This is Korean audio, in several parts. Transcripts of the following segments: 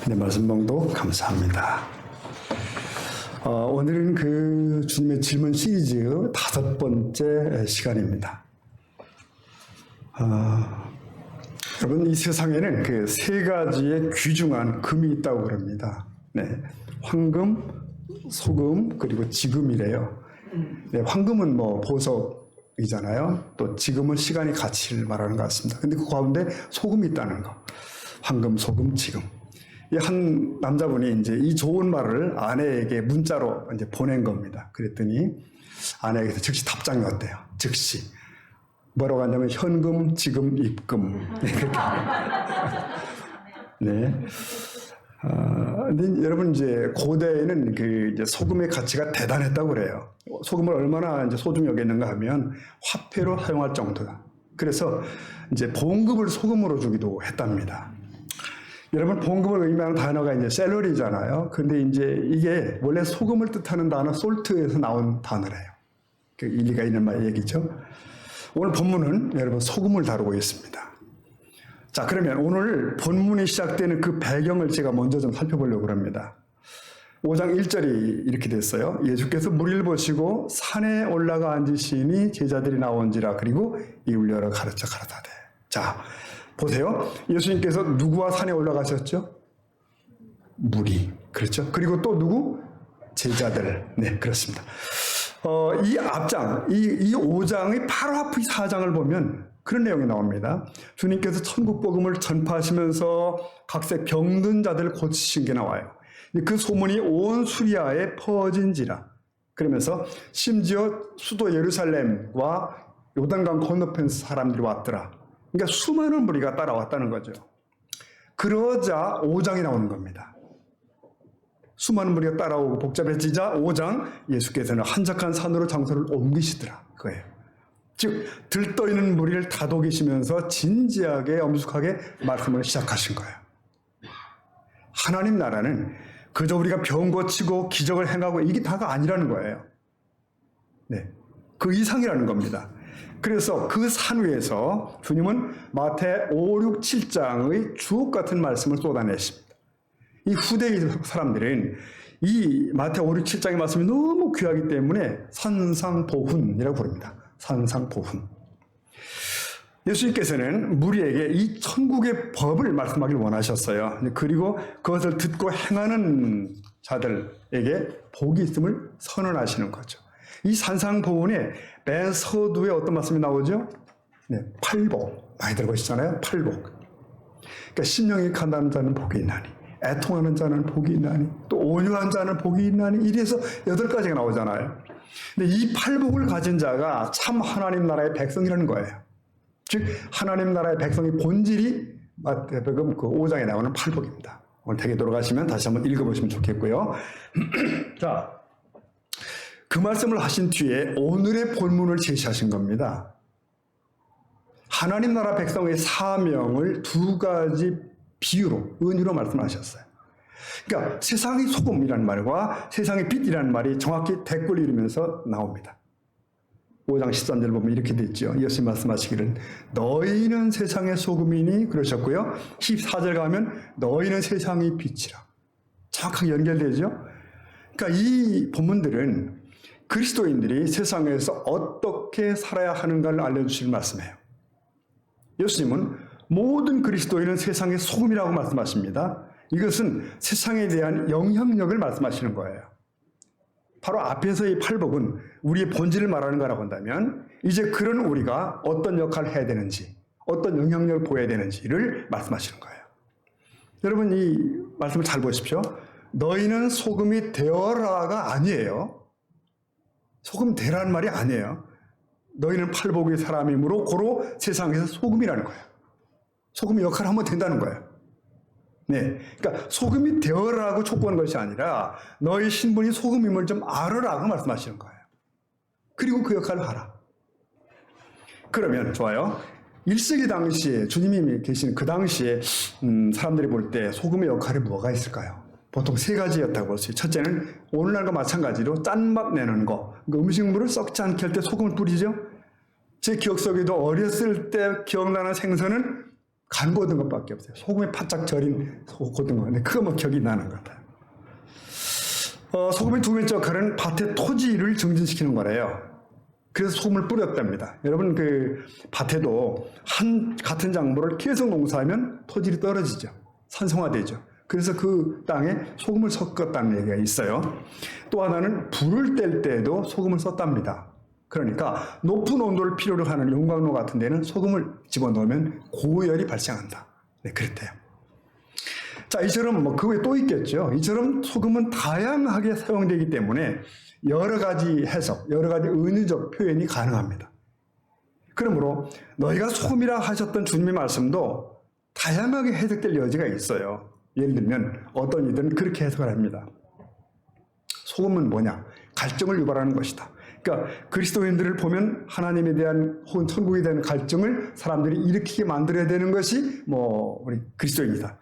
네, 말씀 봉독 감사합니다. 오늘은 그 주님의 질문 시리즈 5번째 시간입니다. 여러분, 이 세상에는 그 3가지의 귀중한 금이 있다고 그럽니다. 네, 황금, 소금, 그리고 지금이래요. 네, 황금은 뭐 보석이잖아요. 또 지금은 시간의 가치를 말하는 것 같습니다. 근데 그 가운데 소금이 있다는 거. 황금, 소금, 지금. 이 한 남자분이 이제 이 좋은 말을 아내에게 문자로 이제 보낸 겁니다. 그랬더니 아내에게서 즉시 답장이 왔대요. 즉시. 뭐라고 하냐면 현금, 지금, 입금. 네. 근데 여러분 이제 고대에는 그 이제 소금의 가치가 대단했다고 그래요. 소금을 얼마나 이제 소중히 여겼는가 하면 화폐로 사용할 정도다. 그래서 이제 봉급을 소금으로 주기도 했답니다. 여러분, 봉급을 의미하는 단어가 이제 셀러리잖아요. 근데 이제 이게 원래 소금을 뜻하는 단어 솔트에서 나온 단어래요. 그 일리가 있는 말 얘기죠. 오늘 본문은 여러분 소금을 다루고 있습니다. 자, 그러면 오늘 본문이 시작되는 그 배경을 제가 먼저 좀 살펴보려고 합니다. 5장 1절이 이렇게 됐어요. 예수께서 무리를 보시고 산에 올라가 앉으시니 제자들이 나온지라. 그리고 이울려라 가르쳐 가라사대. 자, 보세요. 예수님께서 누구와 산에 올라가셨죠? 무리. 그렇죠? 그리고 또 누구? 제자들. 네, 그렇습니다. 이 앞장, 이 5장의 바로 앞의 4장을 보면 그런 내용이 나옵니다. 주님께서 천국 복음을 전파하시면서 각색 병든 자들을 고치신 게 나와요. 그 소문이 온 수리아에 퍼진지라. 그러면서 심지어 수도 예루살렘과 요단강 건너편 사람들이 왔더라. 그러니까 수많은 무리가 따라왔다는 거죠. 그러자 5장이 나오는 겁니다. 수많은 무리가 따라오고 복잡해지자 5장 예수께서는 한적한 산으로 장소를 옮기시더라. 그거예요. 즉 들떠있는 무리를 다독이시면서 진지하게 엄숙하게 말씀을 시작하신 거예요. 하나님 나라는 그저 우리가 병 고치고 기적을 행하고 이게 다가 아니라는 거예요. 네, 그 이상이라는 겁니다. 그래서 그 산 위에서 주님은 마태 5, 6, 7장의 주옥 같은 말씀을 쏟아내십니다. 이 후대의 사람들은 이 마태 5, 6, 7장의 말씀이 너무 귀하기 때문에 산상보훈이라고 부릅니다. 산상보훈. 예수님께서는 무리에게 이 천국의 법을 말씀하길 원하셨어요. 그리고 그것을 듣고 행하는 자들에게 복이 있음을 선언하시는 거죠. 이 산상보훈의 맨 서두에 어떤 말씀이 나오죠? 네, 팔복. 많이 들어보시잖아요. 팔복. 그러니까 심령이 간다는 자는 복이 있나니, 애통하는 자는 복이 있나니, 또 온유한 자는 복이 있나니, 이래서 8가지가 나오잖아요. 근데 이 팔복을 가진 자가 참 하나님 나라의 백성이라는 거예요. 즉 하나님 나라의 백성의 본질이 마태복음 그 5장에 나오는 팔복입니다. 오늘 댁에 돌아가시면 다시 한번 읽어보시면 좋겠고요. 자, 그 말씀을 하신 뒤에 오늘의 본문을 제시하신 겁니다. 하나님 나라 백성의 사명을 2가지 비유로, 은유로 말씀하셨어요. 그러니까 세상의 소금이라는 말과 세상의 빛이라는 말이 정확히 대꾸를 이루면서 나옵니다. 5장 13절 보면 이렇게 돼 있죠. 예수님 말씀하시기를 너희는 세상의 소금이니 그러셨고요. 14절 가면 너희는 세상의 빛이라. 정확하게 연결되죠. 그러니까 이 본문들은 그리스도인들이 세상에서 어떻게 살아야 하는가를 알려주실 말씀이에요. 예수님은 모든 그리스도인은 세상의 소금이라고 말씀하십니다. 이것은 세상에 대한 영향력을 말씀하시는 거예요. 바로 앞에서의 팔복은 우리의 본질을 말하는 거라고 한다면 이제 그런 우리가 어떤 역할을 해야 되는지, 어떤 영향력을 보여야 되는지를 말씀하시는 거예요. 여러분 이 말씀을 잘 보십시오. 너희는 소금이 되어라가 아니에요. 소금 되라는 말이 아니에요. 너희는 팔복의 사람이므로 고로 세상에서 소금이라는 거예요. 소금의 역할을 하면 된다는 거예요. 네, 그러니까 소금이 되어라고 촉구하는 것이 아니라 너희 신분이 소금임을 좀 알아라고 말씀하시는 거예요. 그리고 그 역할을 하라. 그러면 좋아요. 1세기 당시에 주님이 계신 그 당시에 사람들이 볼 때 소금의 역할이 뭐가 있을까요? 보통 3가지였다고 볼 수 있어요. 첫째는 오늘날과 마찬가지로 짠맛 내는 거. 그러니까 음식물을 썩지 않게 할 때 소금을 뿌리죠. 제 기억 속에도 어렸을 때 기억나는 생선은 간 고든 것밖에 없어요. 소금에 바짝 절인 고든 거. 근데 그거만 기억이 나는 것 같아요. 소금의 두 번째 역할은 밭의 토지를 증진시키는 거래요. 그래서 소금을 뿌렸답니다. 여러분 그 밭에도 같은 작물을 계속 농사하면 토질이 떨어지죠. 산성화되죠. 그래서 그 땅에 소금을 섞었다는 얘기가 있어요. 또 하나는 불을 뗄 때에도 소금을 썼답니다. 그러니까 높은 온도를 필요로 하는 용광로 같은 데는 소금을 집어넣으면 고열이 발생한다. 네, 그렇대요. 자, 이처럼 그 외에 또 있겠죠. 이처럼 소금은 다양하게 사용되기 때문에 여러 가지 해석, 여러 가지 은유적 표현이 가능합니다. 그러므로 너희가 소금이라 하셨던 주님의 말씀도 다양하게 해석될 여지가 있어요. 예를 들면 어떤 이들은 그렇게 해석을 합니다. 소금은 뭐냐? 갈증을 유발하는 것이다. 그러니까 그리스도인들을 보면 하나님에 대한 혹은 천국에 대한 갈증을 사람들이 일으키게 만들어야 되는 것이 우리 그리스도입니다.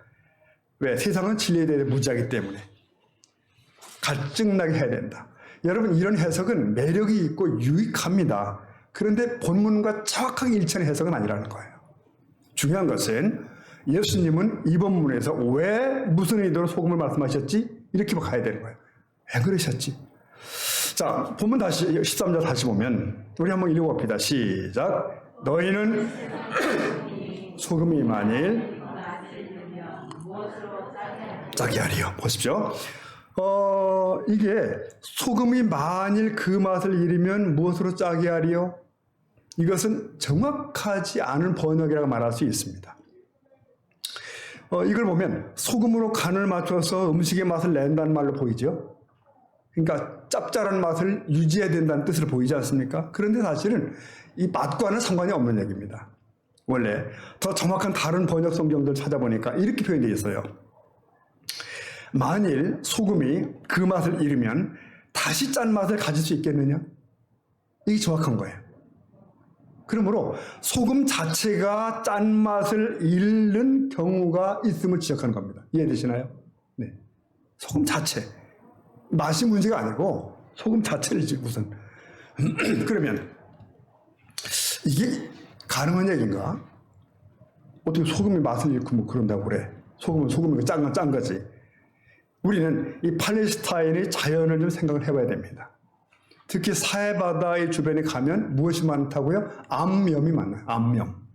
왜? 세상은 진리에 대해 무지하기 때문에 갈증나게 해야 된다. 여러분 이런 해석은 매력이 있고 유익합니다. 그런데 본문과 정확하게 일치하는 해석은 아니라는 거예요. 중요한 것은 예수님은 이 본문에서 왜 무슨 의도로 소금을 말씀하셨지? 이렇게 가야 되는 거예요. 왜 그러셨지? 자, 본문 다시 13절 다시 보면 우리 한번 읽어봅시다. 시작. 너희는 소금이 만일 짜게 하리요. 보십시오. 이게 소금이 만일 그 맛을 잃으면 무엇으로 짜게 하리요? 이것은 정확하지 않은 번역이라고 말할 수 있습니다. 이걸 보면 소금으로 간을 맞춰서 음식의 맛을 낸다는 말로 보이죠. 그러니까 짭짤한 맛을 유지해야 된다는 뜻으로 보이지 않습니까? 그런데 사실은 이 맛과는 상관이 없는 얘기입니다. 원래 더 정확한 다른 번역 성경들 찾아보니까 이렇게 표현되어 있어요. 만일 소금이 그 맛을 잃으면 다시 짠 맛을 가질 수 있겠느냐? 이게 정확한 거예요. 그러므로 소금 자체가 짠 맛을 잃는 경우가 있음을 지적하는 겁니다. 이해되시나요? 네. 소금 자체. 맛이 문제가 아니고 소금 자체를 우선. 그러면 이게 가능한 얘기인가? 어떻게 소금이 맛을 잃고 그런다고 그래? 소금은 짠 거지. 우리는 이 팔레스타인의 자연을 좀 생각을 해봐야 됩니다. 특히 사해바다의 주변에 가면 무엇이 많다고요? 암염이 많아요. 암염.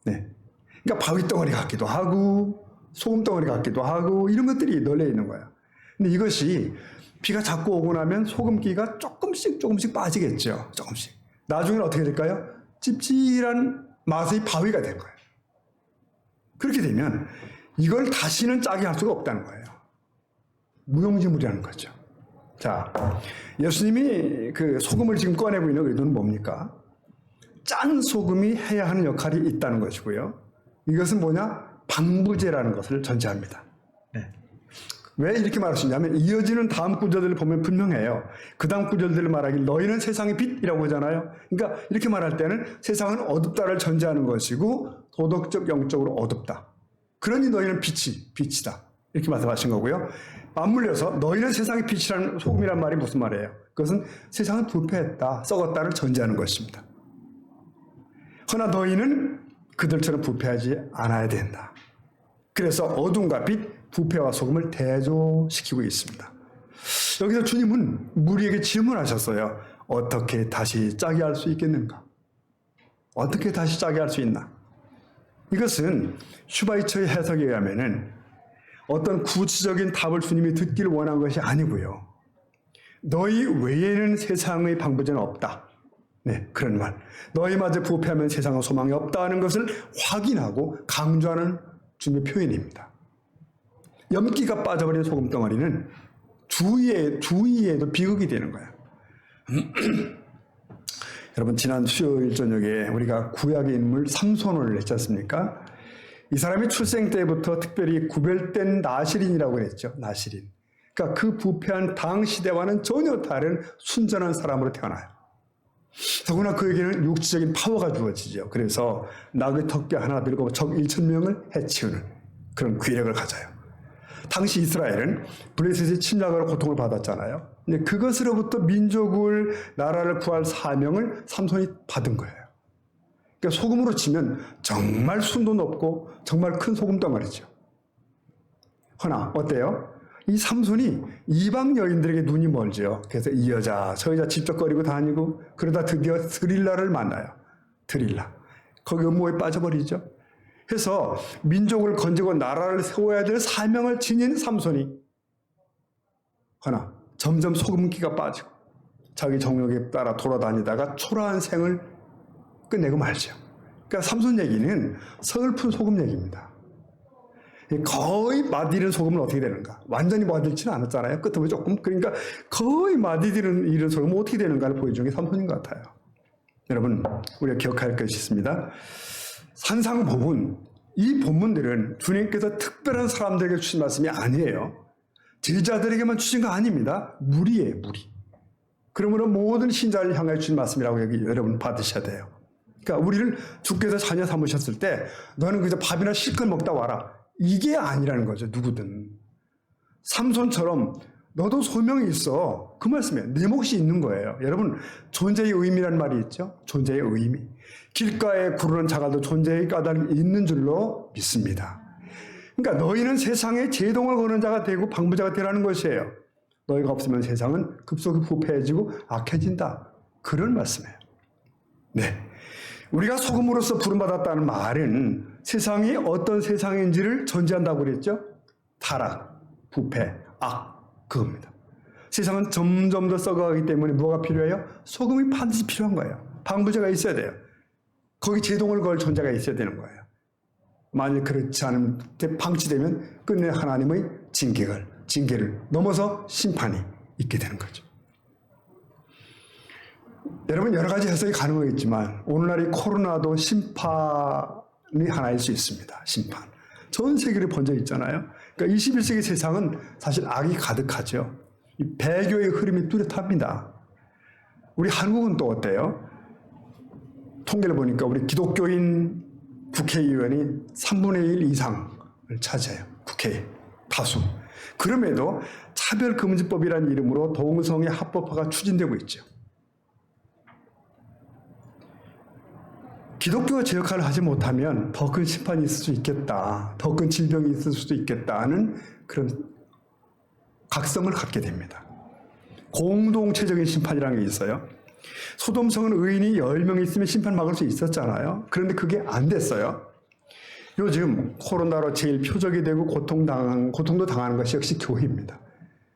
네. 그러니까 바위덩어리 같기도 하고 소금덩어리 같기도 하고 이런 것들이 널려 있는 거예요. 근데 이것이 비가 자꾸 오고 나면 소금기가 조금씩 빠지겠죠. 조금씩. 나중에는 어떻게 될까요? 찝찝한 맛의 바위가 된 거예요. 그렇게 되면 이걸 다시는 짜게 할 수가 없다는 거예요. 무용지물이라는 거죠. 자, 예수님이 그 소금을 지금 꺼내고 있는 의도는 뭡니까? 짠 소금이 해야 하는 역할이 있다는 것이고요. 이것은 뭐냐? 방부제라는 것을 전제합니다. 네. 왜 이렇게 말하시냐면 이어지는 다음 구절들을 보면 분명해요. 그 다음 구절들을 말하길 너희는 세상의 빛이라고 하잖아요. 그러니까 이렇게 말할 때는 세상은 어둡다를 전제하는 것이고 도덕적 영적으로 어둡다. 그러니 너희는 빛이다. 이렇게 말씀하신 거고요. 맞물려서 너희는 세상의 빛이라는 소금이란 말이 무슨 말이에요? 그것은 세상은 부패했다, 썩었다를 전제하는 것입니다. 허나 너희는 그들처럼 부패하지 않아야 된다. 그래서 어둠과 빛, 부패와 소금을 대조시키고 있습니다. 여기서 주님은 무리에게 질문하셨어요. 어떻게 다시 짜게 할 수 있겠는가? 어떻게 다시 짜게 할 수 있나? 이것은 슈바이처의 해석에 의하면은 어떤 구체적인 답을 주님이 듣기를 원한 것이 아니고요. 너희 외에는 세상의 방부제는 없다. 네, 그런 말. 너희마저 부패하면 세상은 소망이 없다는 것을 확인하고 강조하는 주님의 표현입니다. 염기가 빠져버린 소금덩어리는 주위에도 비극이 되는 거예요. 여러분 지난 수요일 저녁에 우리가 구약의 인물 삼손을 했지 않습니까? 이 사람이 출생 때부터 특별히 구별된 나시린이라고 그랬죠. 나시린. 그러니까 그 부패한 당 시대와는 전혀 다른 순전한 사람으로 태어나요. 더구나 그에게는 육체적인 파워가 주어지죠. 그래서 나귀 턱뼈 하나 들고 적 1,000명을 해치우는 그런 귀력을 가져요. 당시 이스라엘은 블레셋의 침략으로 고통을 받았잖아요. 근데 그것으로부터 민족을, 나라를 구할 사명을 삼손이 받은 거예요. 그러니까 소금으로 치면 정말 순도 높고 정말 큰 소금 덩어리죠. 허나 어때요? 이 삼손이 이방 여인들에게 눈이 멀죠. 그래서 이 여자 저 여자 집적거리고 다니고 그러다 드디어 드릴라를 만나요. 드릴라. 거기 음모에 빠져버리죠. 해서 민족을 건지고 나라를 세워야 될 사명을 지닌 삼손이 허나 점점 소금기가 빠지고 자기 정욕에 따라 돌아다니다가 초라한 생을 끝내고 말죠. 그러니까 삼손 얘기는 서글픈 소금 얘기입니다. 거의 맛있는 소금은 어떻게 되는가? 완전히 맛있지는 않았잖아요. 끝에 조금. 그러니까 거의 맛있는 소금은 어떻게 되는가를 보여주는 게 삼손인 것 같아요. 여러분, 우리가 기억할 것이 있습니다. 산상복은 이 본문들은 주님께서 특별한 사람들에게 주신 말씀이 아니에요. 제자들에게만 주신 거 아닙니다. 무리예요, 무리. 그러므로 모든 신자를 향해 주신 말씀이라고 여러분 받으셔야 돼요. 그러니까 우리를 주께서 자녀 삼으셨을 때 너는 그저 밥이나 실컷 먹다 와라. 이게 아니라는 거죠. 누구든. 삼손처럼 너도 소명이 있어. 그 말씀에 내 몫이 있는 거예요. 여러분 존재의 의미라는 말이 있죠. 존재의 의미. 길가에 구르는 자갈도 존재의 까닭이 있는 줄로 믿습니다. 그러니까 너희는 세상에 제동을 거는 자가 되고 방부자가 되라는 것이에요. 너희가 없으면 세상은 급속히 부패해지고 악해진다. 그런 말씀이에요. 네. 우리가 소금으로서 부름받았다는 말은 세상이 어떤 세상인지를 전제한다고 그랬죠? 타락, 부패, 악, 그겁니다. 세상은 점점 더 썩어가기 때문에 뭐가 필요해요? 소금이 반드시 필요한 거예요. 방부제가 있어야 돼요. 거기 제동을 걸 존재가 있어야 되는 거예요. 만약 그렇지 않은 데 방치되면 끝내 하나님의 징계를 넘어서 심판이 있게 되는 거죠. 여러분 여러 가지 해석이 가능하겠지만 오늘날 이 코로나도 심판이 하나일 수 있습니다. 심판. 전 세계를 번져 있잖아요. 그러니까 21세기 세상은 사실 악이 가득하죠. 이 배교의 흐름이 뚜렷합니다. 우리 한국은 또 어때요? 통계를 보니까 우리 기독교인 국회의원이 3분의 1 이상을 차지해요. 국회 다수. 그럼에도 차별금지법이라는 이름으로 동성애 합법화가 추진되고 있죠. 기독교가 제 역할을 하지 못하면 더 큰 심판이 있을 수 있겠다. 더 큰 질병이 있을 수도 있겠다는 그런 각성을 갖게 됩니다. 공동체적인 심판이라는 게 있어요. 소돔성은 의인이 10명 있으면 심판 막을 수 있었잖아요. 그런데 그게 안 됐어요. 요즘 코로나로 제일 표적이 되고 고통도 당하는 것이 역시 교회입니다.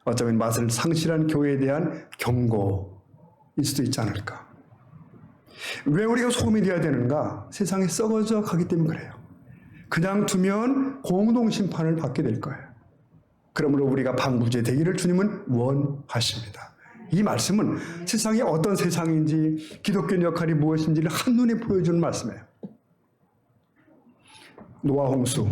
어쩌면 맛을 상실한 교회에 대한 경고일 수도 있지 않을까. 왜 우리가 소금이 되어야 되는가? 세상이 썩어져 가기 때문에 그래요. 그냥 두면 공동심판을 받게 될 거예요. 그러므로 우리가 방부제 되기를 주님은 원하십니다. 이 말씀은 세상이 어떤 세상인지 기독교의 역할이 무엇인지를 한눈에 보여주는 말씀이에요. 노아 홍수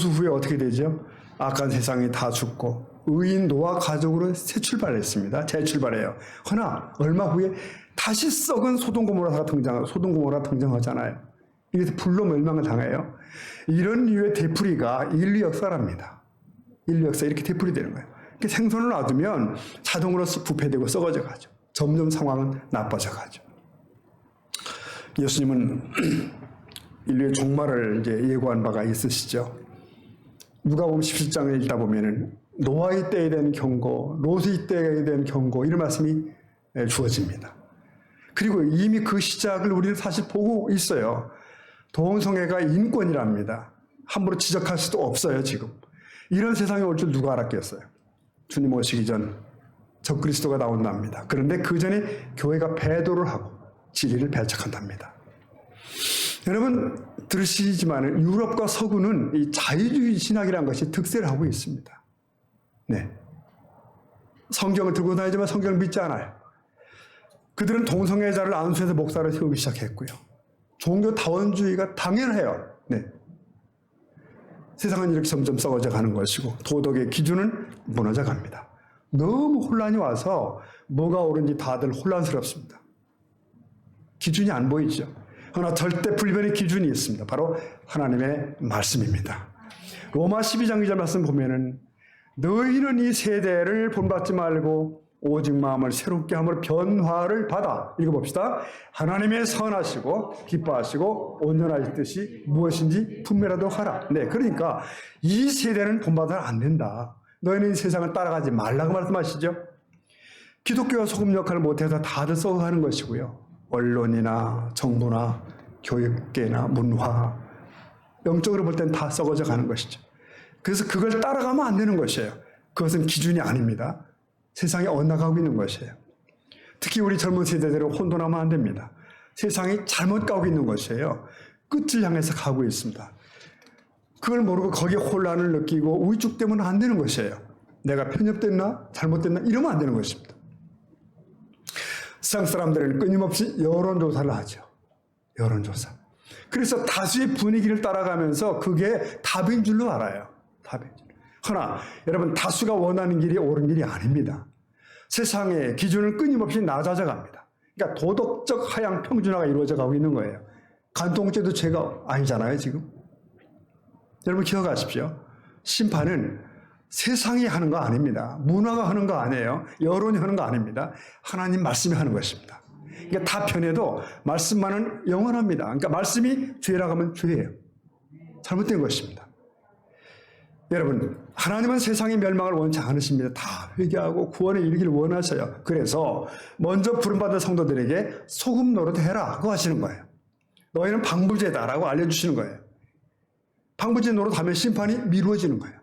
후에 어떻게 되죠? 악한 세상이 다 죽고 의인 노아 가족으로 새 출발했습니다. 재출발해요. 그러나 얼마 후에 다시 썩은 소돔고모라가 등장하잖아요. 이게 불로 멸망을 당해요. 이런 류의 되풀이가 인류 역사랍니다. 인류 역사 이렇게 되풀이 되는 거예요. 이렇게 생선을 놔두면 자동으로 부패되고 썩어져 가죠. 점점 상황은 나빠져 가죠. 예수님은 인류의 종말을 이제 예고한 바가 있으시죠. 누가복음 17장을 읽다 보면은 노아의 때에 대한 경고, 롯의 때에 대한 경고 이런 말씀이 주어집니다. 그리고 이미 그 시작을 우리는 사실 보고 있어요. 동성애가 인권이랍니다. 함부로 지적할 수도 없어요, 지금. 이런 세상이 올 줄 누가 알았겠어요. 주님 오시기 전 적그리스도가 나온답니다. 그런데 그 전에 교회가 배도를 하고 진리를 배척한답니다. 여러분 들으시지만 유럽과 서구는 이 자유주의 신학이라는 것이 득세를 하고 있습니다. 네, 성경을 들고 다니지만 성경을 믿지 않아요. 그들은 동성애자를 안수해서 목사를 세우기 시작했고요. 종교 다원주의가 당연해요. 네. 세상은 이렇게 점점 썩어져 가는 것이고 도덕의 기준은 무너져 갑니다. 너무 혼란이 와서 뭐가 옳은지 다들 혼란스럽습니다. 기준이 안 보이죠. 그러나 절대 불변의 기준이 있습니다. 바로 하나님의 말씀입니다. 로마 12장 2절 말씀 보면은 너희는 이 세대를 본받지 말고 오직 마음을 새롭게 함으로 변화를 받아. 읽어봅시다. 하나님의 선하시고 기뻐하시고 온전하실 뜻이 무엇인지 분명하도록 하라. 네, 그러니까 이 세대는 본받아는 안 된다. 너희는 이 세상을 따라가지 말라고 말씀하시죠. 기독교가 소금 역할을 못해서 다들 썩어가는 것이고요. 언론이나 정부나 교육계나 문화, 영적으로 볼 땐 다 썩어져 가는 것이죠. 그래서 그걸 따라가면 안 되는 것이에요. 그것은 기준이 아닙니다. 세상이 엇나가고 있는 것이에요. 특히 우리 젊은 세대들은 혼돈하면 안 됩니다. 세상이 잘못 가고 있는 것이에요. 끝을 향해서 가고 있습니다. 그걸 모르고 거기에 혼란을 느끼고 위축되면 안 되는 것이에요. 내가 편협됐나? 잘못됐나? 이러면 안 되는 것입니다. 세상 사람들은 끊임없이 여론조사를 하죠. 여론조사. 그래서 다수의 분위기를 따라가면서 그게 답인 줄로 알아요. 답인 줄. 그러나 여러분, 다수가 원하는 길이 옳은 길이 아닙니다. 세상의 기준은 끊임없이 낮아져 갑니다. 그러니까 도덕적 하향 평준화가 이루어져 가고 있는 거예요. 간통죄도 죄가 아니잖아요, 지금. 여러분 기억하십시오. 심판은 세상이 하는 거 아닙니다. 문화가 하는 거 아니에요. 여론이 하는 거 아닙니다. 하나님 말씀이 하는 것입니다. 그러니까 다 편해도 말씀만은 영원합니다. 그러니까 말씀이 죄라고 하면 죄예요. 잘못된 것입니다. 여러분, 하나님은 세상의 멸망을 원치 않으십니다. 다 회개하고 구원에 이르기를 원하셔요. 그래서 먼저 부름받은 성도들에게 소금 노릇해라 그거 하시는 거예요. 너희는 방부제다라고 알려주시는 거예요. 방부제 노릇하면 심판이 미루어지는 거예요.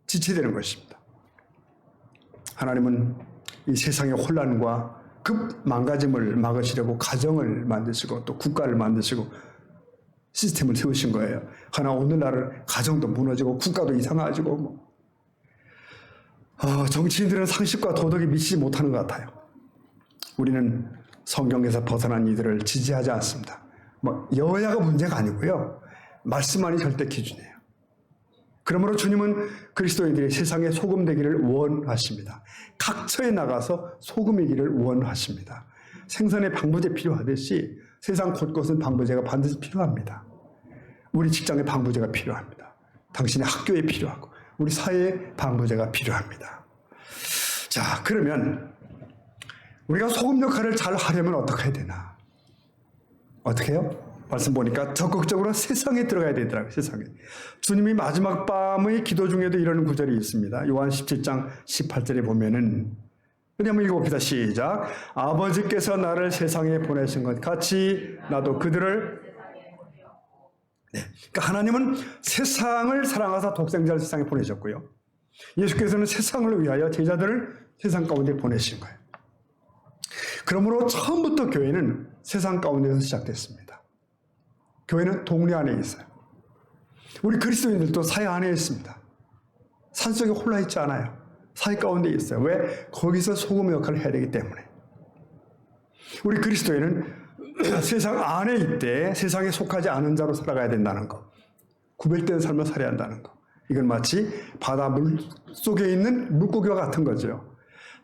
지체되는 것입니다. 하나님은 이 세상의 혼란과 급 망가짐을 막으시려고 가정을 만드시고 또 국가를 만드시고 시스템을 세우신 거예요. 하나 오늘날은 가정도 무너지고 국가도 이상해지고 정치인들은 상식과 도덕에 미치지 못하는 것 같아요. 우리는 성경에서 벗어난 이들을 지지하지 않습니다. 여야가 문제가 아니고요. 말씀만이 절대 기준이에요. 그러므로 주님은 그리스도인들이 세상의 소금 되기를 원하십니다. 각처에 나가서 소금이기를 원하십니다. 생선에 방부제 필요하듯이 세상 곳곳은 방부제가 반드시 필요합니다. 우리 직장에 방부제가 필요합니다. 당신의 학교에 필요하고 우리 사회에 방부제가 필요합니다. 자, 그러면 우리가 소금 역할을 잘 하려면 어떻게 해야 되나? 어떻게 해요? 말씀 보니까 적극적으로 세상에 들어가야 되더라고요. 세상에. 주님이 마지막 밤의 기도 중에도 이런 구절이 있습니다. 요한 17장 18절에 보면은 우리 한번 읽어봅시다. 시작. 아버지께서 나를 세상에 보내신 것 같이 나도 그들을 네. 그러니까 하나님은 세상을 사랑하사 독생자를 세상에 보내셨고요. 예수께서는 세상을 위하여 제자들을 세상 가운데 보내신 거예요. 그러므로 처음부터 교회는 세상 가운데서 시작됐습니다. 교회는 동네 안에 있어요. 우리 그리스도인들도 사회 안에 있습니다. 산속에 홀라 있지 않아요. 사회 가운데 있어요. 왜? 거기서 소금 역할을 해야 되기 때문에. 우리 그리스도인은 세상 안에 있되 세상에 속하지 않은 자로 살아가야 된다는 거. 구별된 삶을 살아야 한다는 거. 이건 마치 바다 물 속에 있는 물고기와 같은 거죠.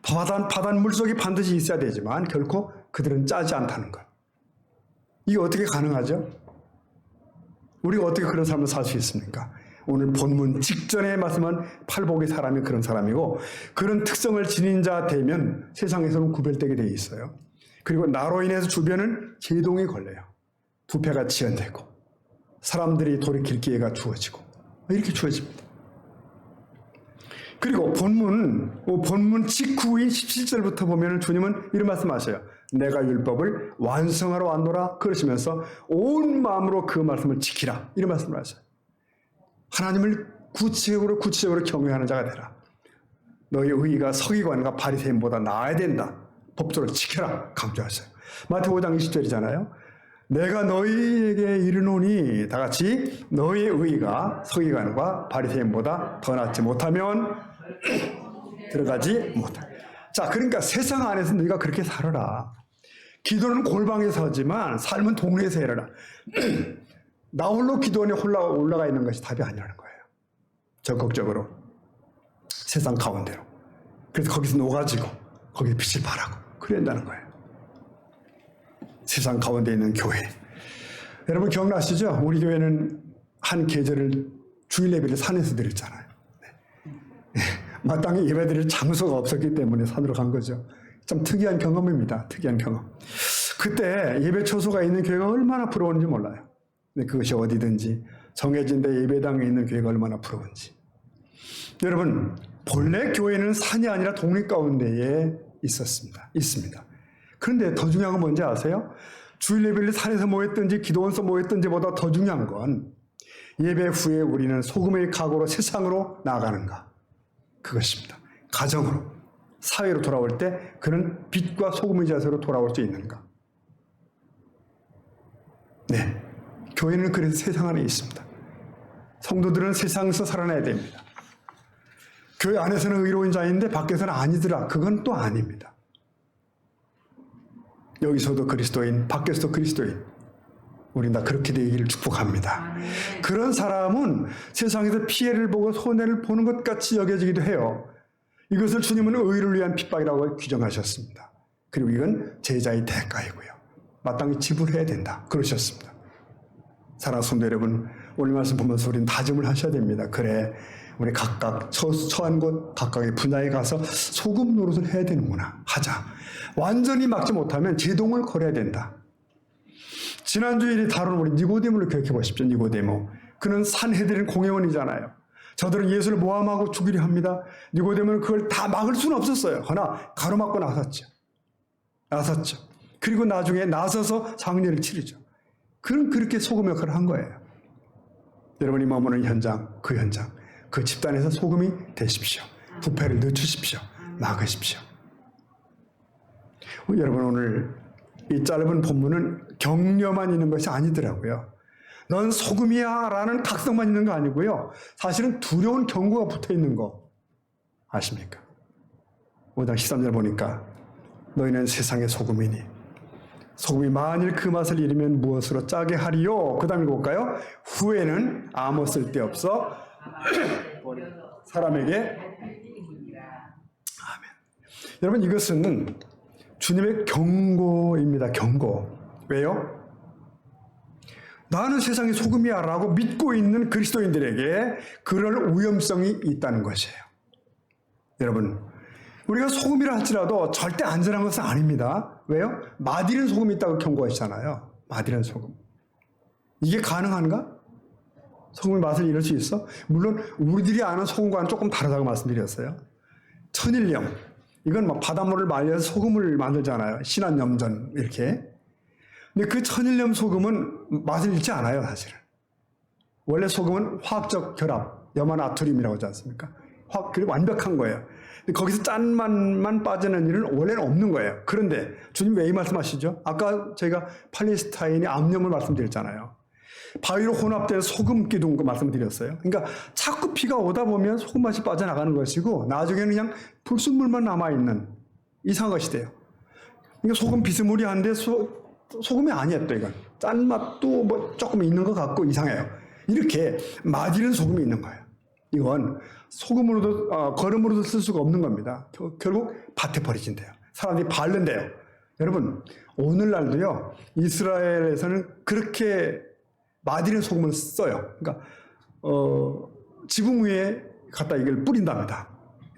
바닷물 속에 반드시 있어야 되지만 결코 그들은 짜지 않다는 것. 이게 어떻게 가능하죠? 우리가 어떻게 그런 삶을 살 수 있습니까? 오늘 본문 직전에 말씀한 팔복의 사람이 그런 사람이고 그런 특성을 지닌 자 되면 세상에서는 구별되게 돼 있어요. 그리고 나로 인해서 주변은 제동이 걸려요. 부패가 지연되고 사람들이 돌이킬 기회가 주어지고 이렇게 주어집니다. 그리고 본문 직후인 17절부터 보면 주님은 이런 말씀하셔요. 내가 율법을 완성하러 왔노라 그러시면서 온 마음으로 그 말씀을 지키라 이런 말씀을 하셔요. 하나님을 구체적으로 경외하는 자가 되라. 너희 의의가 서기관과 바리새인보다 나아야 된다. 법도를 지켜라 강조하셔요. 마태복음 5장 20절이잖아요. 내가 너희에게 이르노니 다 같이 너희의 의의가 서기관과 바리새인보다 더 낫지 못하면 들어가지 못하. 자, 그러니까 세상 안에서 너희가 그렇게 살아라. 기도는 골방에서 하지만 삶은 동네에서 해라. 나 홀로 기도원에 올라가 있는 것이 답이 아니라는 거예요. 적극적으로 세상 가운데로. 그래서 거기서 녹아지고 거기에 빛을 발하고 그래야 한다는 거예요. 세상 가운데 있는 교회. 여러분 기억나시죠? 우리 교회는 한 계절을 주일 예배를 산에서 드렸잖아요. 네. 마땅히 예배드릴 장소가 없었기 때문에 산으로 간 거죠. 참 특이한 경험입니다. 특이한 경험. 그때 예배 처소가 있는 교회가 얼마나 부러운지 몰라요. 근데 그것이 어디든지 정해진 데 예배당에 있는 교회가 얼마나 부러운지. 여러분, 본래 교회는 산이 아니라 동리 가운데에 있습니다. 그런데 더 중요한 건 뭔지 아세요? 주일 예배를 산에서 모였든지 기도원에서 모였든지보다 더 중요한 건 예배 후에 우리는 소금의 각오로 세상으로 나아가는가. 그것입니다. 가정으로, 사회로 돌아올 때 그는 빛과 소금의 자세로 돌아올 수 있는가. 네, 교회는 그래서 세상 안에 있습니다. 성도들은 세상에서 살아나야 됩니다. 교회 안에서는 의로운 자인데 밖에서는 아니더라. 그건 또 아닙니다. 여기서도 그리스도인, 밖에서도 그리스도인. 우린 다 그렇게 되기를 축복합니다. 그런 사람은 세상에서 피해를 보고 손해를 보는 것 같이 여겨지기도 해요. 이것을 주님은 의를 위한 핍박이라고 규정하셨습니다. 그리고 이건 제자의 대가이고요. 마땅히 지불해야 된다. 그러셨습니다. 사랑하는 성도 여러분, 오늘 말씀 보면서 우리는 다짐을 하셔야 됩니다. 그래, 우리 각각 처한 곳, 각각의 분야에 가서 소금 노릇을 해야 되는구나. 하자. 완전히 막지 못하면 제동을 걸어야 된다. 지난주일에 다룬 우리 니고데모를 기억해 보십시오. 니고데모. 그는 산헤드린 공회원이잖아요. 저들은 예수를 모함하고 죽이려 합니다. 니고데모는 그걸 다 막을 수는 없었어요. 그러나 가로막고 나섰죠. 그리고 나중에 나서서 장례를 치르죠. 그는 그렇게 소금 역할을 한 거예요. 여러분이 머무는 현장, 그 집단에서 소금이 되십시오. 부패를 늦추십시오. 막으십시오. 여러분, 오늘 이 짧은 본문은 격려만 있는 것이 아니더라고요. 넌 소금이야 라는 각성만 있는 거 아니고요. 사실은 두려운 경고가 붙어 있는 거 아십니까? 5장 13절 보니까 너희는 세상의 소금이니 소금이 만일 그 맛을 잃으면 무엇으로 짜게 하리요? 그 다음에 볼까요? 후에는 아무 쓸데없어 사람에게. 아멘. 여러분, 이것은 주님의 경고입니다. 경고. 왜요? 나는 세상의 소금이야 라고 믿고 있는 그리스도인들에게 그럴 위험성이 있다는 것이에요. 여러분, 우리가 소금이라 할지라도 절대 안전한 것은 아닙니다. 왜요? 맛있는 소금이 있다고 경고하시잖아요. 맛있는 소금. 이게 가능한가? 소금의 맛을 잃을 수 있어? 물론 우리들이 아는 소금과는 조금 다르다고 말씀드렸어요. 천일염. 이건 막 바닷물을 말려서 소금을 만들잖아요. 신안염전 이렇게. 근데 그 천일염 소금은 맛을 잃지 않아요, 사실은. 원래 소금은 화학적 결합, 염화나트륨이라고 하지 않습니까? 그리고 완벽한 거예요. 근데 거기서 짠맛만 빠지는 일은 원래는 없는 거예요. 그런데 주님 왜 이 말씀하시죠? 아까 저희가 팔레스타인이 암염을 말씀드렸잖아요. 바위로 혼합된 소금 기둥 그 말씀드렸어요. 그러니까 자꾸 비가 오다 보면 소금 맛이 빠져나가는 것이고 나중에는 그냥 불순물만 남아있는 이상한 것이 돼요. 그러니까 소금 비스무리한데 소금이 아니에요, 또 이건. 짠맛도 뭐 조금 있는 것 같고 이상해요. 이렇게 맛있는 소금이 있는 거예요. 이건 소금으로도, 거름으로도 쓸 수가 없는 겁니다. 결국 밭에 버려진대요. 사람들이 바른대요. 여러분, 오늘날도요, 이스라엘에서는 그렇게 맛있는 소금을 써요. 그러니까, 지붕 위에 갖다 이걸 뿌린답니다.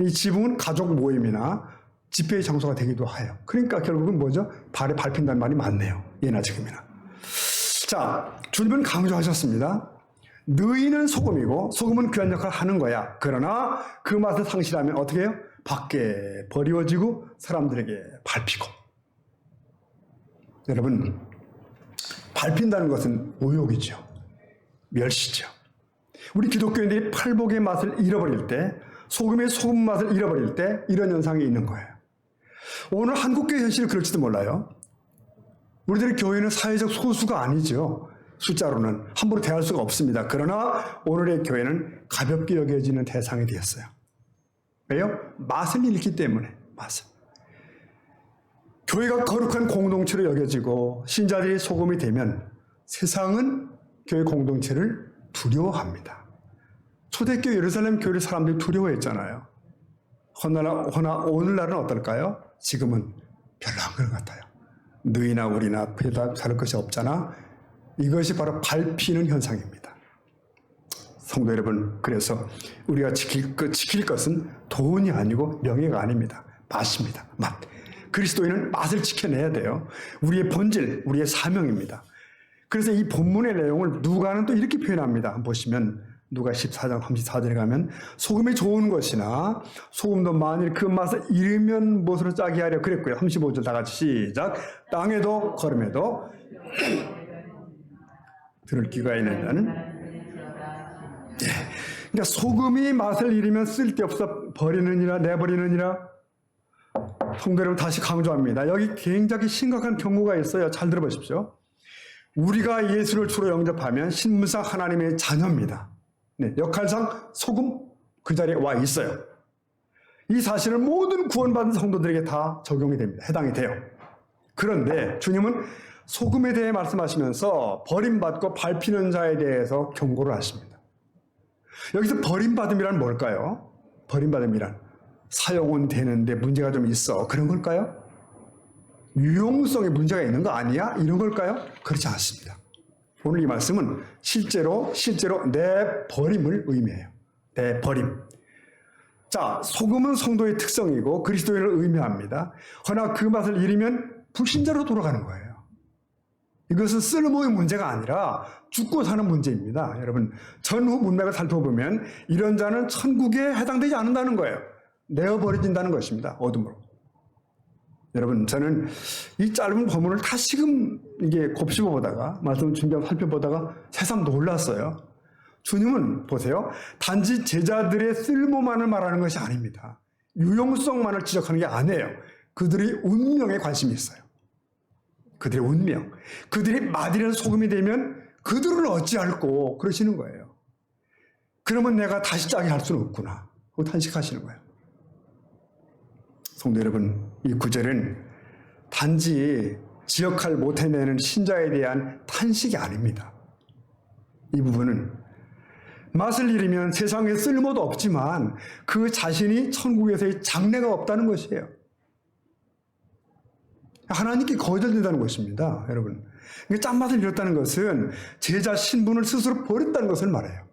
이 지붕은 가족 모임이나 집회의 장소가 되기도 해요. 그러니까 결국은 뭐죠? 발에 밟힌다는 말이 많네요. 예나 지금이나. 자, 주님은 강조하셨습니다. 너희는 소금이고 소금은 귀한 역할을 하는 거야. 그러나 그 맛을 상실하면 어떻게 해요? 밖에 버리워지고 사람들에게 밟히고. 여러분, 밟힌다는 것은 모욕이죠. 멸시죠. 우리 기독교인들이 팔복의 맛을 잃어버릴 때, 소금의 소금 맛을 잃어버릴 때 이런 현상이 있는 거예요. 오늘 한국교회 현실이 그럴지도 몰라요. 우리들의 교회는 사회적 소수가 아니죠. 숫자로는 함부로 대할 수가 없습니다. 그러나 오늘의 교회는 가볍게 여겨지는 대상이 되었어요. 왜요? 맛을 잃기 때문에. 맛을. 교회가 거룩한 공동체로 여겨지고 신자들이 소금이 되면 세상은 교회 공동체를 두려워합니다. 초대교회 예루살렘 교회를 사람들이 두려워했잖아요. 허나 오늘날은 어떨까요? 지금은 별로 안 그런 것 같아요. 너희나 우리나 별다 다를 것이 없잖아. 이것이 바로 밟히는 현상입니다. 성도 여러분, 그래서 우리가 지킬 것은 돈이 아니고 명예가 아닙니다. 맛입니다. 맛. 그리스도인은 맛을 지켜내야 돼요. 우리의 본질, 우리의 사명입니다. 그래서 이 본문의 내용을 누가는 또 이렇게 표현합니다. 한번 보시면 누가 14장 34절에 가면 소금이 좋은 것이나 소금도 만일 그 맛을 잃으면 무엇으로 짜게 하려 그랬고요. 35절 다 같이 시작. 땅에도 걸음에도 들을 귀가 있는 자는 그러니까 소금이 맛을 잃으면 쓸데없어 버리느니라 내버리느니라. 성도 여러분, 다시 강조합니다. 여기 굉장히 심각한 경고가 있어요. 잘 들어보십시오. 우리가 예수를 주로 영접하면 신분상 하나님의 자녀입니다. 네, 역할상 소금 그 자리에 와 있어요. 이 사실은 모든 구원받은 성도들에게 다 적용이 됩니다. 해당이 돼요. 그런데 주님은 소금에 대해 말씀하시면서 버림받고 밟히는 자에 대해서 경고를 하십니다. 여기서 버림받음이란 뭘까요? 버림받음이란 사용은 되는데 문제가 좀 있어. 그런 걸까요? 유용성에 문제가 있는 거 아니야? 이런 걸까요? 그렇지 않습니다. 오늘 이 말씀은 실제로 내버림을 의미해요. 내버림. 자, 소금은 성도의 특성이고 그리스도인을 의미합니다. 허나 그 맛을 잃으면 불신자로 돌아가는 거예요. 이것은 쓸모의 문제가 아니라 죽고 사는 문제입니다. 여러분, 전후 문맥을 살펴보면 이런 자는 천국에 해당되지 않는다는 거예요. 내어버려진다는 것입니다. 어둠으로. 여러분, 저는 이 짧은 본문을 다시금 이게 곱씹어 보다가 말씀을 준비하고 살펴보다가 새삼 놀랐어요. 주님은 보세요. 단지 제자들의 쓸모만을 말하는 것이 아닙니다. 유용성만을 지적하는 게 아니에요. 그들의 운명에 관심이 있어요. 그들의 운명. 그들이 맛이라는 소금이 되면 그들을 어찌할꼬 그러시는 거예요. 그러면 내가 다시 짜게 할 수는 없구나. 그거 탄식하시는 거예요. 성도 여러분, 이 구절은 단지 지역할 못해내는 신자에 대한 탄식이 아닙니다. 이 부분은 맛을 잃으면 세상에 쓸모도 없지만 그 자신이 천국에서의 장래가 없다는 것이에요. 하나님께 거절된다는 것입니다. 여러분, 짠맛을 잃었다는 것은 제자 신분을 스스로 버렸다는 것을 말해요.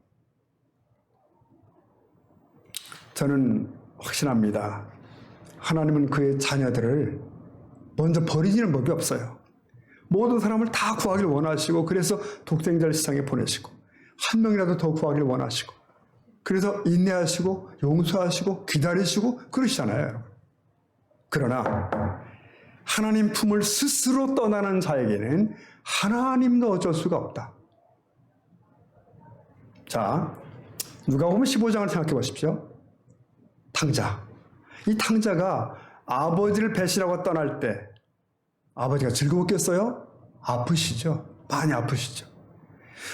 저는 확신합니다. 하나님은 그의 자녀들을 먼저 버리지는 법이 없어요. 모든 사람을 다 구하기를 원하시고 그래서 독생자를 세상에 보내시고 한 명이라도 더 구하기를 원하시고 그래서 인내하시고 용서하시고 기다리시고 그러시잖아요. 여러분. 그러나 하나님 품을 스스로 떠나는 자에게는 하나님도 어쩔 수가 없다. 자, 누가복음 15장을 생각해 보십시오. 탕자. 이 탕자가 아버지를 배신하고 떠날 때 아버지가 즐거웠겠어요? 아프시죠? 많이 아프시죠?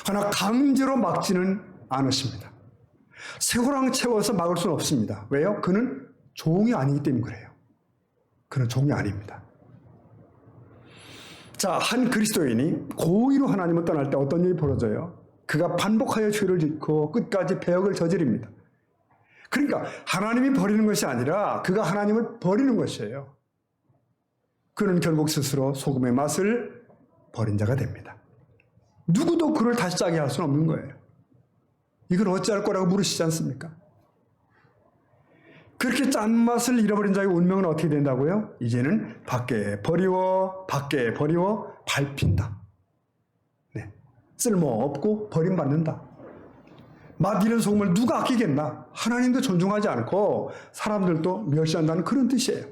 그러나 강제로 막지는 않으십니다. 쇠고랑 채워서 막을 수는 없습니다. 왜요? 그는 종이 아니기 때문에 그래요. 그는 종이 아닙니다. 자, 한 그리스도인이 고의로 하나님을 떠날 때 어떤 일이 벌어져요? 그가 반복하여 죄를 짓고 끝까지 배역을 저지릅니다. 그러니까 하나님이 버리는 것이 아니라 그가 하나님을 버리는 것이에요. 그는 결국 스스로 소금의 맛을 버린 자가 됩니다. 누구도 그를 다시 짜게 할 수는 없는 거예요. 이걸 어찌할 거라고 물으시지 않습니까? 그렇게 짠맛을 잃어버린 자의 운명은 어떻게 된다고요? 이제는 밖에 버리워 밟힌다. 네. 쓸모없고 버림받는다. 맛 잃은 소금을 누가 아끼겠나? 하나님도 존중하지 않고 사람들도 멸시한다는 그런 뜻이에요.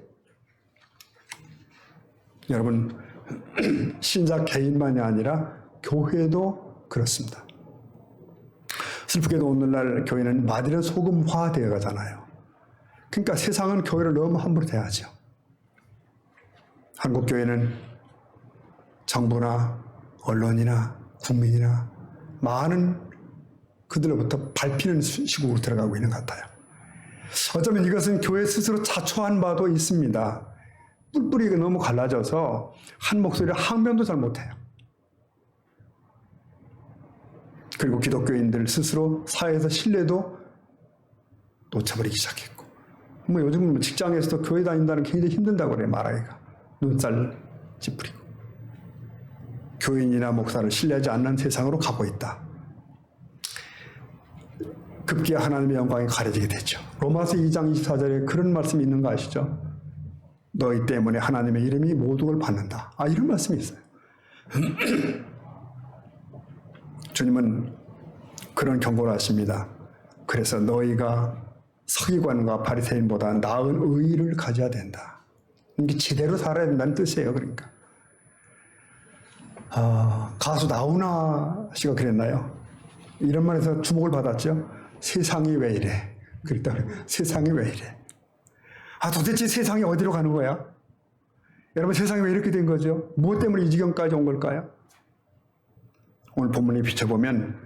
여러분, 신자 개인만이 아니라 교회도 그렇습니다. 슬프게도 오늘날 교회는 맛 잃은 소금화 되어 가잖아요. 그러니까 세상은 교회를 너무 함부로 대하죠. 한국 교회는 정부나 언론이나 국민이나 많은 그들로부터 밟히는 시국으로 들어가고 있는 것 같아요. 어쩌면 이것은 교회 스스로 자초한 바도 있습니다. 뿔뿔이가 너무 갈라져서 한 목소리를 항변도 잘 못해요. 그리고 기독교인들 스스로 사회에서 신뢰도 놓쳐버리기 시작했고, 뭐 요즘 직장에서도 교회 다닌다는 게 굉장히 힘든다고 그래요. 말하기가 눈살 찌푸리고 교인이나 목사를 신뢰하지 않는 세상으로 가고 있다. 급기야 하나님의 영광이 가려지게 되죠. 로마서 2장 24절에 그런 말씀이 있는 거 아시죠? 너희 때문에 하나님의 이름이 모독을 받는다. 이런 말씀이 있어요. 주님은 그런 경고를 하십니다. 그래서 너희가 서기관과 바리새인보다 나은 의의를 가져야 된다. 이게 제대로 살아야 된다는 뜻이에요. 그러니까 가수 나훈아 씨가 그랬나요? 이런 말에서 주목을 받았죠. 세상이 왜 이래? 그랬다 그래요. 세상이 왜 이래? 도대체 세상이 어디로 가는 거야? 여러분, 세상이 왜 이렇게 된 거죠? 무엇 때문에 이 지경까지 온 걸까요? 오늘 본문에 비춰보면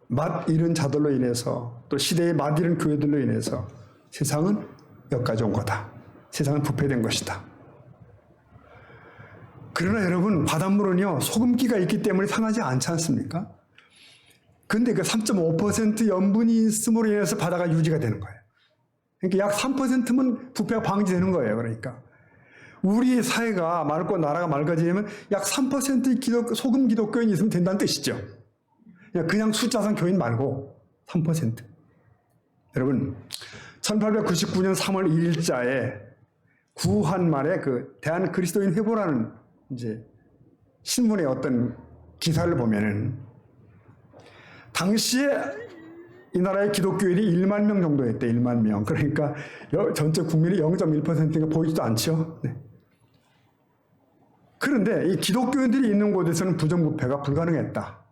맛 잃은 자들로 인해서 또 시대의 맛 잃은 교회들로 인해서 세상은 여기까지 온 거다. 세상은 부패된 것이다. 그러나 여러분, 바닷물은요 소금기가 있기 때문에 상하지 않지 않습니까? 근데 그 3.5% 염분이 있음으로 인해서 바다가 유지가 되는 거예요. 그러니까 약 3%면 부패가 방지되는 거예요. 그러니까 우리 사회가 맑고 나라가 맑아지려면 약 3%의 소금 기독교인이 있으면 된다는 뜻이죠. 그냥 숫자상 교인 말고 3%. 여러분, 1899년 3월 1일자에 구한말에 그 대한 그리스도인 회보라는 이제 신문의 어떤 기사를 보면은 당시에 이 나라의 기독교인이 1만 명 정도였대. 1만 명. 그러니까 전체 국민이 0.1%가 보이지도 않죠. 네. 그런데 이 기독교인들이 있는 곳에서는 부정부패가 불가능했다.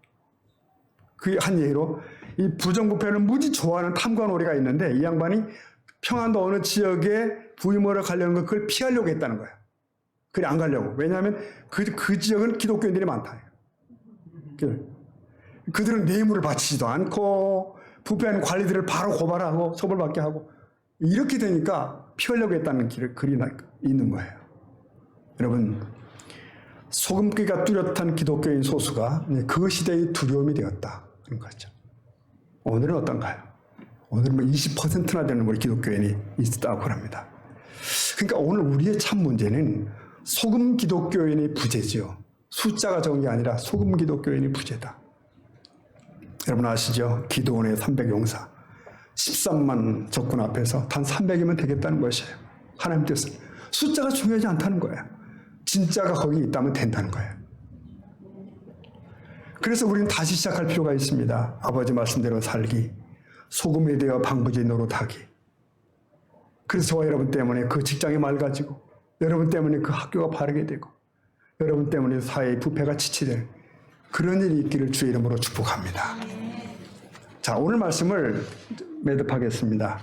그 한 예로 이 부정부패를 무지 좋아하는 탐관오리가 있는데 이 양반이 평안도 어느 지역에 부임하러 가려는 걸 그걸 피하려고 했다는 거예요. 그래 안 가려고. 왜냐하면 그 지역은 기독교인들이 많다. 그들은 뇌물을 바치지도 않고 부패한 관리들을 바로 고발하고 처벌받게 하고 이렇게 되니까 피하려고 했다는 글이 있는 거예요. 여러분, 소금기가 뚜렷한 기독교인 소수가 그 시대의 두려움이 되었다. 그런 거죠. 오늘은 어떤가요? 오늘은 20%나 되는 우리 기독교인이 있다고 합니다. 그러니까 오늘 우리의 참 문제는 소금 기독교인의 부재죠. 숫자가 적은 게 아니라 소금 기독교인의 부재다. 여러분 아시죠? 기도원의 300용사 13만 적군 앞에서 단 300이면 되겠다는 것이에요. 하나님 뜻은 숫자가 중요하지 않다는 거예요. 진짜가 거기 있다면 된다는 거예요. 그래서 우리는 다시 시작할 필요가 있습니다. 아버지 말씀대로 살기, 소금이 되어 방부제 노릇하기. 그래서 저와 여러분 때문에 그 직장이 맑아지고 여러분 때문에 그 학교가 바르게 되고 여러분 때문에 사회의 부패가 지치되는 그런 일이 있기를 주의 이름으로 축복합니다. 자, 오늘 말씀을 매듭하겠습니다.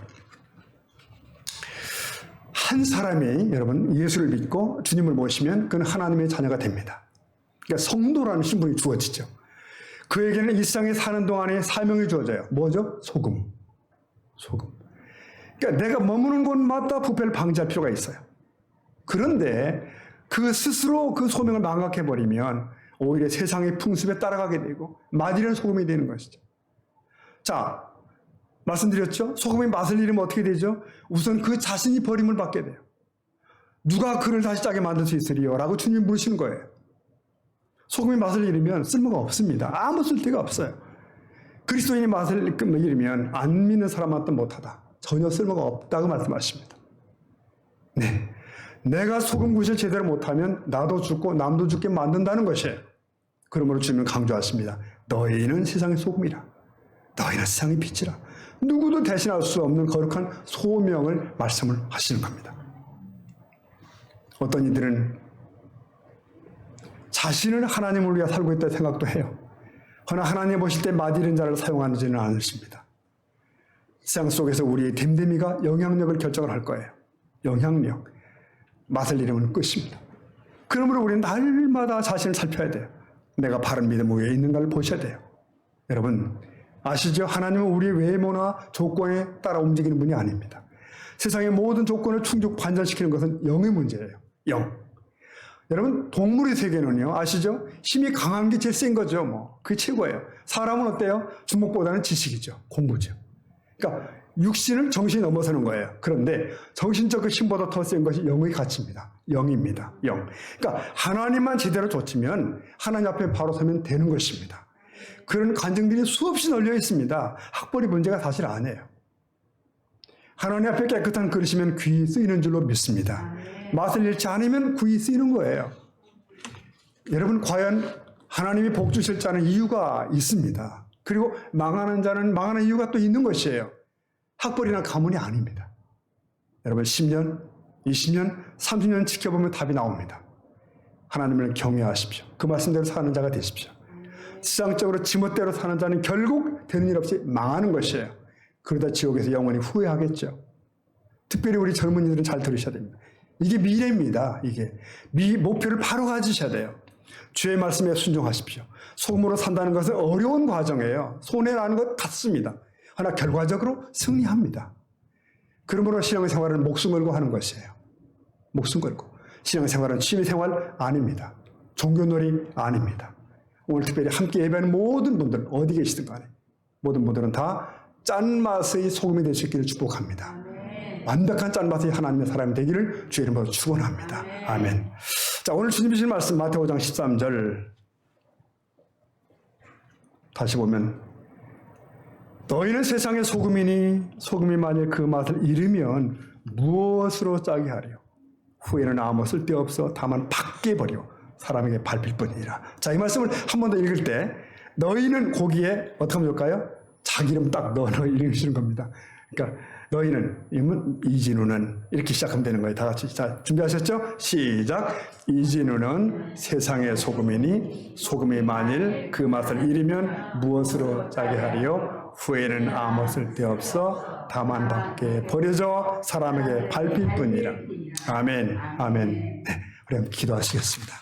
한 사람이 여러분 예수를 믿고 주님을 모시면 그는 하나님의 자녀가 됩니다. 그러니까 성도라는 신분이 주어지죠. 그에게는 일상에 사는 동안에 사명이 주어져요. 뭐죠? 소금. 그러니까 내가 머무는 곳마다 부패를 방지할 필요가 있어요. 그런데 그 스스로 그 소명을 망각해버리면 오히려 세상의 풍습에 따라가게 되고 맛이란 소금이 되는 것이죠. 자, 말씀드렸죠? 소금이 맛을 잃으면 어떻게 되죠? 우선 그 자신이 버림을 받게 돼요. 누가 그를 다시 짜게 만들 수 있으리요? 라고 주님 물으시는 거예요. 소금이 맛을 잃으면 쓸모가 없습니다. 아무 쓸데가 없어요. 그리스도인이 맛을 잃으면 안 믿는 사람한테 못하다. 전혀 쓸모가 없다고 말씀하십니다. 네, 내가 소금 굿을 제대로 못하면 나도 죽고 남도 죽게 만든다는 것이에요. 그러므로 주님은 강조하십니다. 너희는 세상의 소금이라. 너희는 세상의 빛이라. 누구도 대신할 수 없는 거룩한 소명을 말씀을 하시는 겁니다. 어떤 이들은 자신을 하나님을 위해 살고 있다고 생각도 해요. 그러나 하나님 보실 때 맛 잃은 자를 사용하지는 않으십니다. 세상 속에서 우리의 됨됨이가 영향력을 결정을 할 거예요. 영향력. 맛을 잃으면 끝입니다. 그러므로 우리는 날마다 자신을 살펴야 돼요. 내가 바른 믿음 위에 있는가를 보셔야 돼요. 여러분 아시죠? 하나님은 우리의 외모나 조건에 따라 움직이는 분이 아닙니다. 세상의 모든 조건을 충족 관절시키는 것은 영의 문제예요. 영. 여러분 동물의 세계는요 아시죠? 힘이 강한 게 제일 센 거죠. 뭐 그게 최고예요. 사람은 어때요? 주먹보다는 지식이죠. 공부죠. 그러니까 육신은 정신이 넘어서는 거예요. 그런데 정신적 그 힘보다 더 센 것이 영의 가치입니다. 영입니다. 영. 그러니까 하나님만 제대로 좇으면 하나님 앞에 바로 서면 되는 것입니다. 그런 간증들이 수없이 널려 있습니다. 학벌이 문제가 사실 아니에요. 하나님 앞에 깨끗한 그릇이면 귀히 쓰이는 줄로 믿습니다. 맛을 잃지 않으면 귀히 쓰이는 거예요. 여러분, 과연 하나님이 복 주실 자는 이유가 있습니다. 그리고 망하는 자는 망하는 이유가 또 있는 것이에요. 학벌이나 가문이 아닙니다. 여러분, 10년, 20년, 30년 지켜보면 답이 나옵니다. 하나님을 경외하십시오. 그 말씀대로 사는 자가 되십시오. 세상적으로 지멋대로 사는 자는 결국 되는 일 없이 망하는 것이에요. 그러다 지옥에서 영원히 후회하겠죠. 특별히 우리 젊은이들은 잘 들으셔야 됩니다. 이게 미래입니다. 이게 목표를 바로 가지셔야 돼요. 주의 말씀에 순종하십시오. 소금으로 산다는 것은 어려운 과정이에요. 손해라는 것 같습니다. 그러나 결과적으로 승리합니다. 그러므로 신앙생활은 목숨 걸고 하는 것이에요. 목숨 걸고. 신앙생활은 취미생활 아닙니다. 종교놀이 아닙니다. 오늘 특별히 함께 예배하는 모든 분들, 어디 계시든 간에 모든 분들은 다 짠맛의 소금이 될 수 있기를 축복합니다. 완벽한 짠맛의 하나님의 사람이 되기를 주의 이름으로 축원합니다. 아멘. 자, 오늘 주님 주신 말씀 마태오 5장 13절 다시 보면, 너희는 세상의 소금이니 소금이 만일 그 맛을 잃으면 무엇으로 짜게 하리요? 후에는 아무 쓸데없어 다만 밖에 버려 사람에게 밟힐 뿐이니라. 자, 이 말씀을 한 번 더 읽을 때 너희는 거기에 어떻게 하면 좋을까요? 자기 이름 딱 넣어 읽으시는 겁니다. 그러니까 너희는, 이진우는 이렇게 시작하면 되는 거예요. 다 같이. 자, 준비하셨죠? 시작. 이진우는 세상의 소금이니 소금이 만일 그 맛을 잃으면 무엇으로 짜게 하리요? 후에는 아무 쓸데없어 다만 밖에 버려져 사람에게 밟힐 뿐이라. 아멘. 아멘. 네, 우리 한번 기도하시겠습니다.